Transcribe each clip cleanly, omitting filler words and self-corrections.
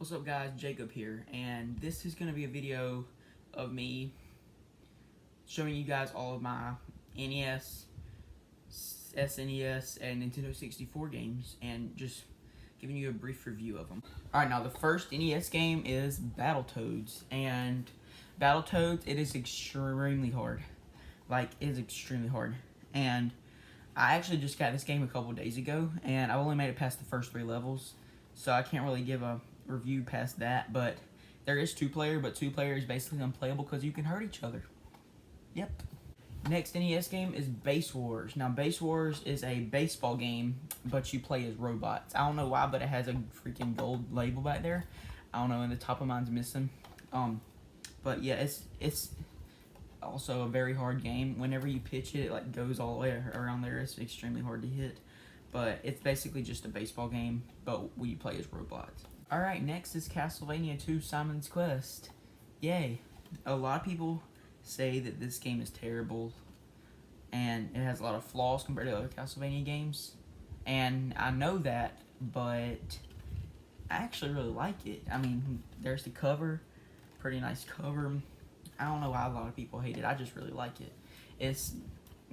What's up guys, Jacob here, and this is going to be a video of me showing you guys all of my NES, SNES, and Nintendo 64 games, and just giving you a brief review of them. Alright, now the first NES game is Battletoads, and Battletoads, it is extremely hard. Like, it is extremely hard, and I actually just got this game a couple days ago, and I only made it past the first 3 levels, so I can't really give a review past that, but there is 2-player, but 2-player is basically unplayable because you can hurt each other. Yep. Next NES game is Base Wars. Now, Base Wars is a baseball game, but you play as robots. I don't know why, but it has a freaking gold label back there. I don't know, and the top of mine's missing. But yeah, it's also a very hard game. Whenever you pitch it, it like goes all the way around there. It's extremely hard to hit. But it's basically just a baseball game, but we play as robots. Alright, next is Castlevania 2 Simon's Quest. Yay. A lot of people say that this game is terrible, and it has a lot of flaws compared to other Castlevania games. And I know that, but I actually really like it. I mean, there's the cover. Pretty nice cover. I don't know why a lot of people hate it. I just really like it. It's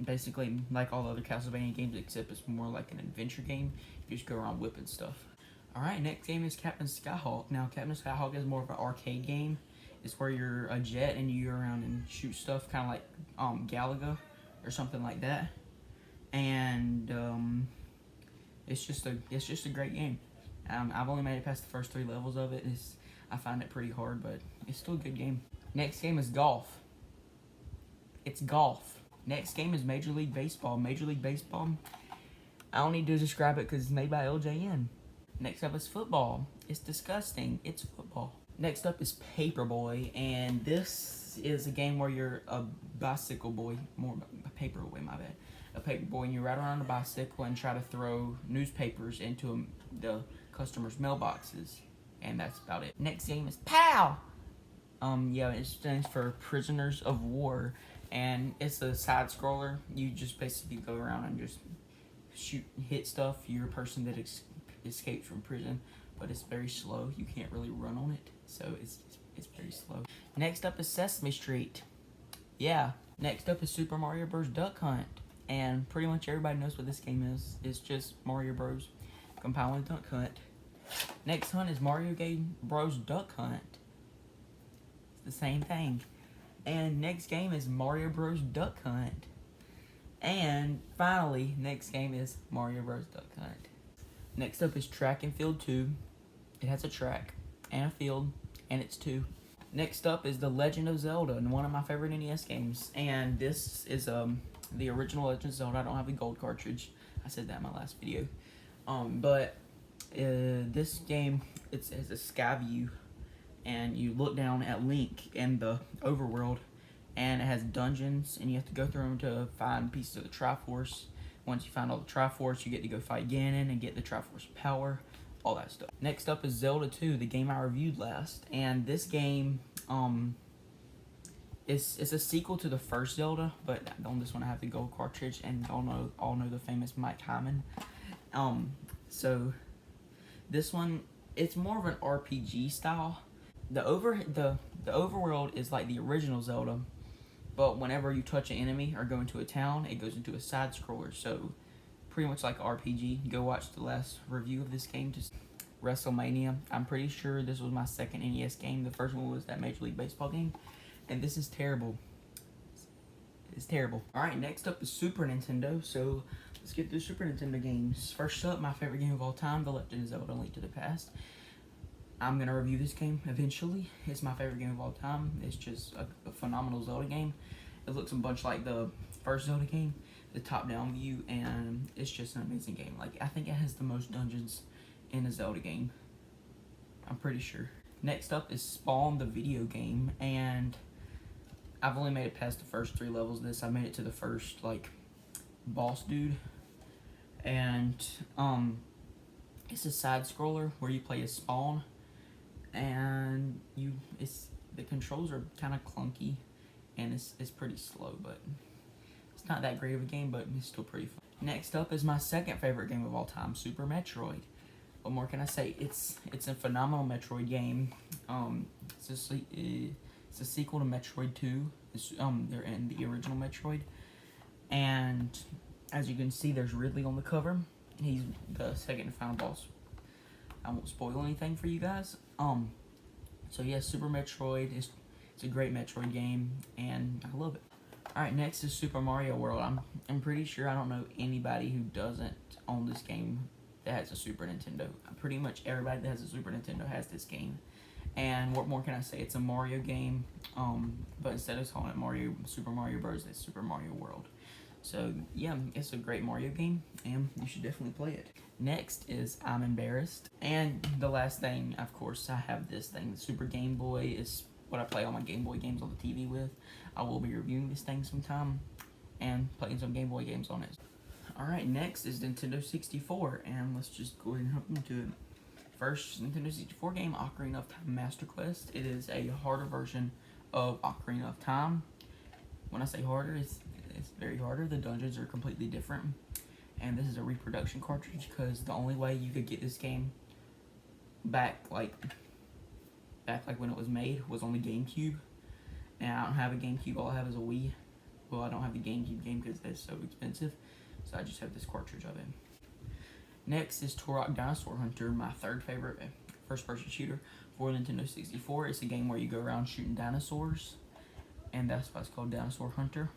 basically like all the other Castlevania games, except it's more like an adventure game. You just go around whipping stuff. Alright, next game is Captain Skyhawk. Now, Captain Skyhawk is more of an arcade game. It's where you're a jet and you go around and shoot stuff, kind of like Galaga or something like that. And it's just a great game. I've only made it past the first 3 levels of it. I find it pretty hard, but it's still a good game. Next game is golf. It's golf. Next game is Major League Baseball. Major League Baseball, I don't need to describe it because it's made by LJN. Next up is football. It's disgusting. It's football. Next up is Paperboy, and this is a game where you're a bicycle boy. More a paper boy, my bad. A paper boy, and you ride around a bicycle and try to throw newspapers into the customers' mailboxes, and that's about it. Next game is POW! Yeah, it stands for Prisoners of War, and it's a side scroller. You just basically go around and just hit stuff. You're a person that escaped from prison, but it's very slow. You can't really run on it, so it's very slow. Next up is Sesame Street. Yeah. Next up is Super Mario Bros. Duck Hunt, and pretty much everybody knows what this game is. It's just Mario Bros. Combined with Duck Hunt. Next hunt is Mario Bros. Duck Hunt. It's the same thing. And next game is Mario Bros. Duck Hunt. And finally, next game is Mario Bros. Duck Hunt. Next up is Track and Field 2. It has a track and a field, and it's 2. Next up is The Legend of Zelda, and one of my favorite NES games. And this is the original Legend of Zelda. I don't have the gold cartridge. I said that in my last video. But this game, it has a sky view, and you look down at Link in the overworld, and it has dungeons, and you have to go through them to find pieces of the Triforce. Once you find all the Triforce, you get to go fight Ganon and get the Triforce power, all that stuff. Next up is Zelda 2, the game I reviewed last. And this game, it's a sequel to the first Zelda, but on this one I have the gold cartridge, and all know the famous Mike Hyman. So this one, it's more of an RPG style. The overworld is like the original Zelda, but whenever you touch an enemy or go into a town, it goes into a side scroller. So pretty much like RPG. Go watch the last review of this game, just WrestleMania. I'm pretty sure this was my second NES game. The first one was that Major League Baseball game, and this is terrible. It's terrible. Alright, next up is Super Nintendo. So let's get through Super Nintendo games. First up, my favorite game of all time, The Legend of Zelda: Link to the Past. I'm going to review this game eventually. It's my favorite game of all time. It's just a phenomenal Zelda game. It looks a bunch like the first Zelda game, the top-down view, and it's just an amazing game. Like, I think it has the most dungeons in a Zelda game. I'm pretty sure. Next up is Spawn, the video game, and I've only made it past the first 3 levels of this. I made it to the first, like, boss dude, and it's a side-scroller where you play as Spawn. And the controls are kind of clunky, and it's pretty slow, but it's not that great of a game, but it's still pretty fun. Next up is my second favorite game of all time, Super Metroid. What more can I say? It's a phenomenal Metroid game. It's a sequel to Metroid 2. They're in the original Metroid, and as you can see, there's Ridley on the cover. He's the second and final boss. I won't spoil anything for you guys. So yeah, Super Metroid it's a great Metroid game, and I love it. All right, next is Super Mario World. I'm pretty sure I don't know anybody who doesn't own this game that has a Super Nintendo. Pretty much everybody that has a Super Nintendo has this game. And what more can I say? It's a Mario game, but instead of calling it Super Mario Bros., it's Super Mario World. So yeah, it's a great Mario game, and you should definitely play it. Next is I'm Embarrassed. And the last thing, of course, I have this thing. The Super Game Boy is what I play all my Game Boy games on the TV with. I will be reviewing this thing sometime and playing some Game Boy games on it. Alright, next is Nintendo 64, and let's just go ahead and hop into it. First Nintendo 64 game, Ocarina of Time Master Quest. It is a harder version of Ocarina of Time. When I say harder, it's very harder. The dungeons are completely different. And this is a reproduction cartridge because the only way you could get this game back like when it was made was on the GameCube. And I don't have a GameCube, all I have is a Wii. Well, I don't have the GameCube game because they're so expensive. So I just have this cartridge of it. Next is Turok Dinosaur Hunter, my third favorite first-person shooter for Nintendo 64. It's a game where you go around shooting dinosaurs, and that's why it's called Dinosaur Hunter.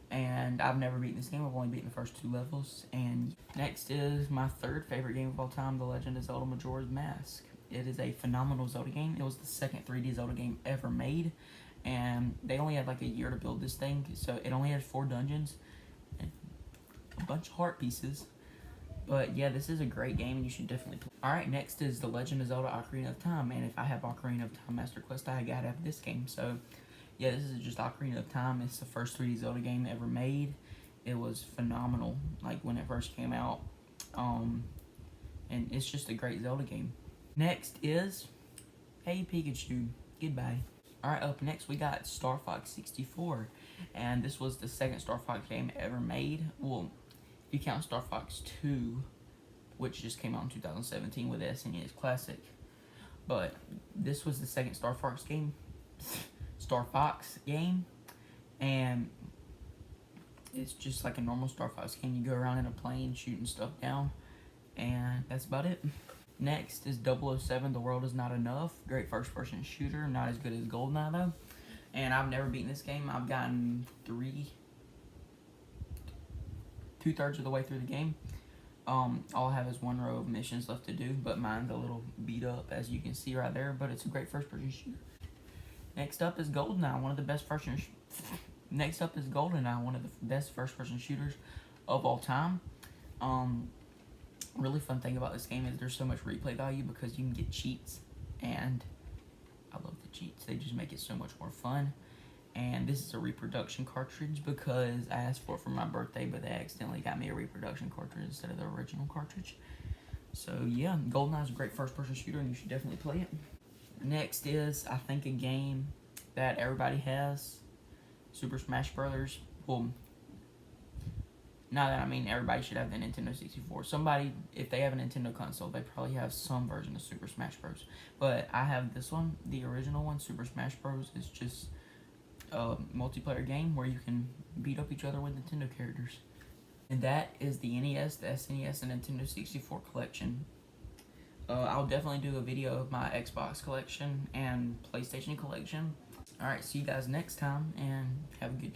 And I've never beaten this game. I've only beaten the first 2 levels. And next is my third favorite game of all time, The Legend of Zelda Majora's Mask. It is a phenomenal Zelda game. It was the second 3D Zelda game ever made, and they only had like a year to build this thing, so it only had 4 dungeons and a bunch of heart pieces. But yeah, this is a great game and you should definitely play. Alright, next is The Legend of Zelda Ocarina of Time, and if I have Ocarina of Time Master Quest, I gotta have this game. So yeah, this is just Ocarina of Time. It's the first 3D Zelda game ever made. It was phenomenal, like when it first came out. And it's just a great Zelda game. Next is Hey Pikachu, goodbye. Alright, up next we got Star Fox 64. And this was the second Star Fox game ever made. Well, if you count Star Fox 2, which just came out in 2017 with the SNES Classic. But this was the second Star Fox game. And it's just like a normal Star Fox game. You go around in a plane shooting stuff down, and that's about it. Next is 007, The World Is Not Enough. Great first-person shooter, not as good as GoldenEye though. And I've never beaten this game. I've gotten 2/3 of the way through the game. All I have is 1 row of missions left to do, but mine's a little beat up, as you can see right there, but it's a great first-person shooter. Next up is GoldenEye, one of the best first-person shooters of all time. Really fun thing about this game is there's so much replay value because you can get cheats, and I love the cheats. They just make it so much more fun. And this is a reproduction cartridge because I asked for it for my birthday, but they accidentally got me a reproduction cartridge instead of the original cartridge. So yeah, GoldenEye is a great first-person shooter and you should definitely play it. Next is, I think, a game that everybody has, Super Smash Brothers. Well, not that I mean everybody should have the Nintendo 64. Somebody, if they have a Nintendo console, they probably have some version of Super Smash Bros. But I have this one, the original one, Super Smash Bros. Is just a multiplayer game where you can beat up each other with Nintendo characters. And that is the NES, the SNES, and Nintendo 64 collection. I'll definitely do a video of my Xbox collection and PlayStation collection. Alright, see you guys next time, and have a good day.